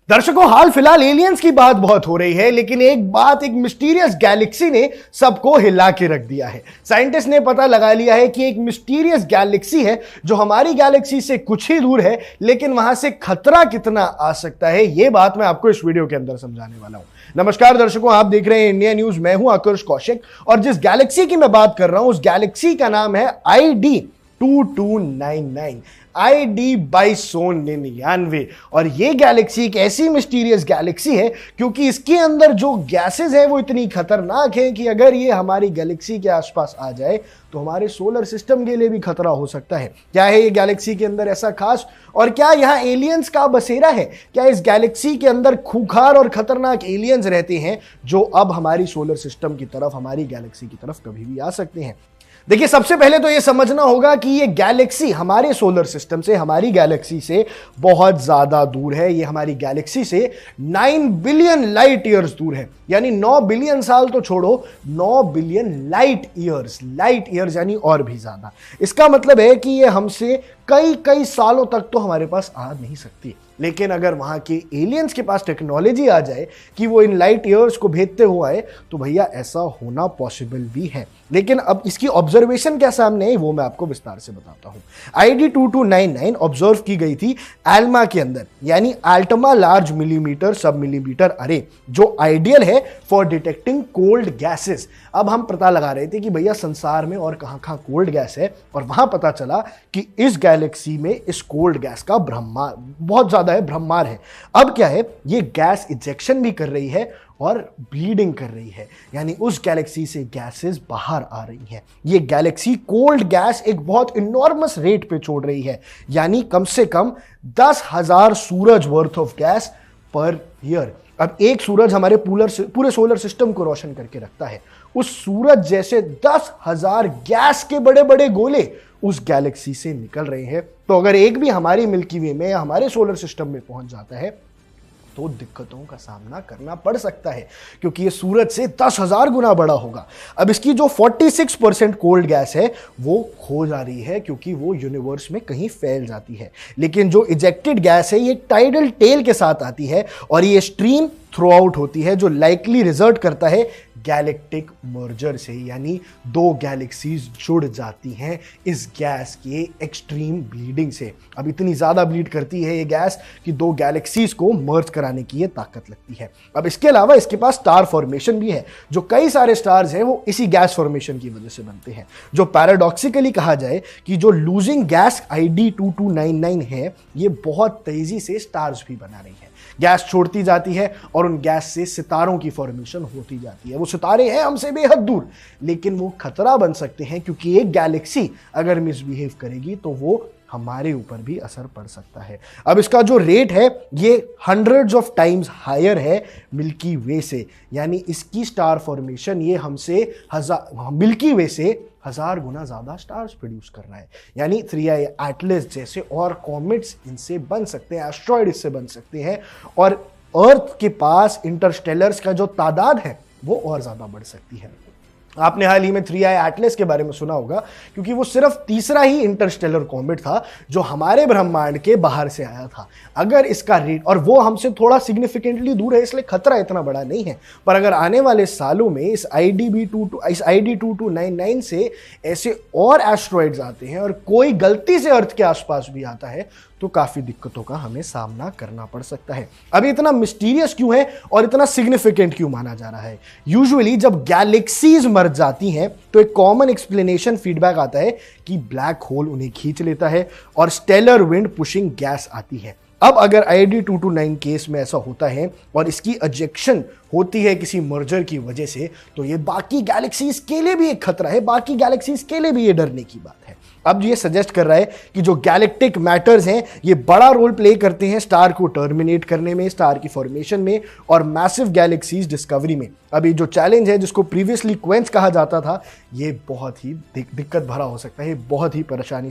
दर्शकों, हाल फिलहाल एलियंस की बात बहुत हो रही है, लेकिन एक मिस्टीरियस गैलेक्सी ने सबको हिला के रख दिया है। साइंटिस्ट ने पता लगा लिया है कि एक मिस्टीरियस गैलेक्सी है जो हमारी गैलेक्सी से कुछ ही दूर है, लेकिन वहां से खतरा कितना आ सकता है, यह बात मैं आपको इस वीडियो के अंदर समझाने वाला हूं। नमस्कार दर्शकों, आप देख रहे हैं इंडिया न्यूज। मैं हूं आकर्ष कौशिक और जिस गैलेक्सी की मैं बात कर रहा हूं उस गैलेक्सी का नाम है ID2299 ID2299। और ये गैलेक्सी एक ऐसी मिस्टीरियस गैलेक्सी है क्योंकि इसके अंदर जो गैसेस है वो इतनी खतरनाक है कि अगर ये हमारी गैलेक्सी के आसपास आ जाए तो हमारे सोलर सिस्टम के लिए भी खतरा हो सकता है। क्या है ये गैलेक्सी के अंदर ऐसा खास, और क्या यहाँ एलियंस का बसेरा है? क्या इस गैलेक्सी के अंदर खूंखार और खतरनाक एलियंस रहते हैं जो अब हमारी सोलर सिस्टम की तरफ, हमारी गैलेक्सी की तरफ कभी भी आ सकते हैं? देखिए, सबसे पहले तो यह समझना होगा कि यह गैलेक्सी हमारे सोलर सिस्टम से, हमारी गैलेक्सी से बहुत ज्यादा दूर है। यह हमारी गैलेक्सी से 9 बिलियन लाइट ईयर्स दूर है। यानी 9 बिलियन साल तो छोड़ो, 9 बिलियन लाइट ईयर्स यानी और भी ज्यादा। इसका मतलब है कि यह हमसे कई कई सालों तक तो हमारे पास आ नहीं सकती। लेकिन अगर वहां के एलियंस के पास टेक्नोलॉजी आ जाए कि वो इन लाइट ईयर्स को भेदते हुए आए, तो भैया ऐसा होना पॉसिबल भी है। लेकिन अब इसकी ऑब्जर्वेशन क्या सामने है वो मैं आपको विस्तार से बताता हूं। ID2299 ऑब्जर्व की गई थी एल्मा के अंदर, यानी अल्टमा लार्ज मिलीमीटर सब मिलीमीटर अरे, जो आइडियल है फॉर डिटेक्टिंग कोल्ड गैसेस। अब हम पता लगा रहे थे कि भैया संसार में और कहां कहां कोल्ड गैस है, और वहां पता चला कि इस गैलेक्सी में इस कोल्ड गैस का ब्रह्मांड बहुत ज्यादा है, ब्रह्मांड है। अब क्या है, ये गैस इजेक्शन भी कर रही है और ब्लीडिंग कर रही है, यानी उस गैलेक्सी से गैसेस बाहर आ रही हैं। ये गैलेक्सी कोल्ड गैस एक बहुत इनॉर्मस रेट पे छोड़ रही है, यानी कम से कम 10,000 सूरज worth of gas per year. अब एक सूरज हमारे पूरे सोलर सिस्टम को रोशन करके रखता है। उस सूरज जैसे 10,000 गैस के बड़े बड़े गोले उस गैलेक्सी से निकल रहे हैं। तो अगर एक भी हमारी मिल्की वे में या हमारे सोलर सिस्टम में पहुंच जाता है तो दिक्कतों का सामना करना पड़ सकता है, क्योंकि ये सूरज से 10,000 गुना बड़ा होगा। अब इसकी जो 46% कोल्ड गैस है वो खो जा रही है, क्योंकि वो यूनिवर्स में कहीं फैल जाती है। लेकिन जो इजेक्टेड गैस है ये टाइडल टेल के साथ आती है और ये स्ट्रीम थ्रू आउट होती है, जो लाइकली रिजल्ट करता है गैलेक्टिक मर्जर से, यानी दो गैलेक्सीज जुड़ जाती हैं इस गैस के एक्सट्रीम ब्लीडिंग से। अब इतनी ज्यादा ब्लीड करती है ये गैस कि दो गैलेक्सीज को मर्ज कराने की ये ताकत लगती है। अब इसके अलावा इसके पास स्टार फॉर्मेशन भी है, जो कई सारे स्टार्स हैं वो इसी गैस फॉर्मेशन की वजह से बनते हैं। जो पैराडॉक्सिकली कहा जाए कि जो लूजिंग गैस ID2299 है, ये बहुत तेजी से स्टार्स भी बना रही है। गैस छोड़ती जाती है और उन गैस से सितारों की फॉर्मेशन होती जाती है। वो सितारे हैं हमसे बेहद दूर, लेकिन वो खतरा बन सकते हैं, क्योंकि एक गैलेक्सी अगर मिसबिहेव करेगी तो वो हमारे ऊपर भी असर पड़ सकता है। अब इसका जो रेट है ये हंड्रेड्स ऑफ टाइम्स हायर है मिल्की वे से, यानी इसकी स्टार फॉर्मेशन ये हमसे मिल्की वे से 1000 गुना ज्यादा स्टार्स प्रोड्यूस कर रहा है। यानी 3i एटलस जैसे और कॉमेट्स इनसे बन सकते हैं, एस्ट्रॉयड इससे बन सकते हैं, और अर्थ के पास इंटरस्टेलर्स का जो तादाद है वो और ज्यादा बढ़ सकती है। आपने हाल ही में 3i एटलस के बारे में सुना होगा, क्योंकि वो सिर्फ तीसरा ही इंटरस्टेलर कॉमेट था जो हमारे ब्रह्मांड के बाहर से आया था। अगर इसका रेट, और वो हमसे थोड़ा सिग्निफिकेंटली दूर है इसलिए खतरा इतना बड़ा नहीं है, पर अगर आने वाले सालों में इस ID2299 से ऐसे और एस्ट्रॉइड्स आते हैं और कोई गलती से अर्थ के आसपास भी आता है तो काफी दिक्कतों का हमें सामना करना पड़ सकता है। अभी इतना मिस्टीरियस क्यों है और इतना सिग्निफिकेंट क्यों माना जा रहा है? यूजुअली जब गैलेक्सीज मर जाती हैं तो एक कॉमन एक्सप्लेनेशन फीडबैक आता है कि ब्लैक होल उन्हें खींच लेता है और स्टेलर विंड पुशिंग गैस आती है। अब अगर ID2299 केस में ऐसा होता है और इसकी एजेक्शन होती है किसी मर्जर की वजह से, तो ये बाकी गैलेक्सीज के लिए भी एक खतरा है, बाकी गैलेक्सीज के लिए भी ये डरने की बात है। अब ये सजेस्ट कर रहा है कि जो गैलेक्टिक मैटर्स हैं ये बड़ा रोल प्ले करते हैं स्टार को टर्मिनेट करने में, स्टार की फॉर्मेशन में और मैसिव गैलेक्सीज डिस्कवरी में। अभी जो चैलेंज है जिसको प्रीवियसली क्वेंस कहा जाता था, ये बहुत ही दिक्कत भरा हो सकता है, बहुत ही परेशानी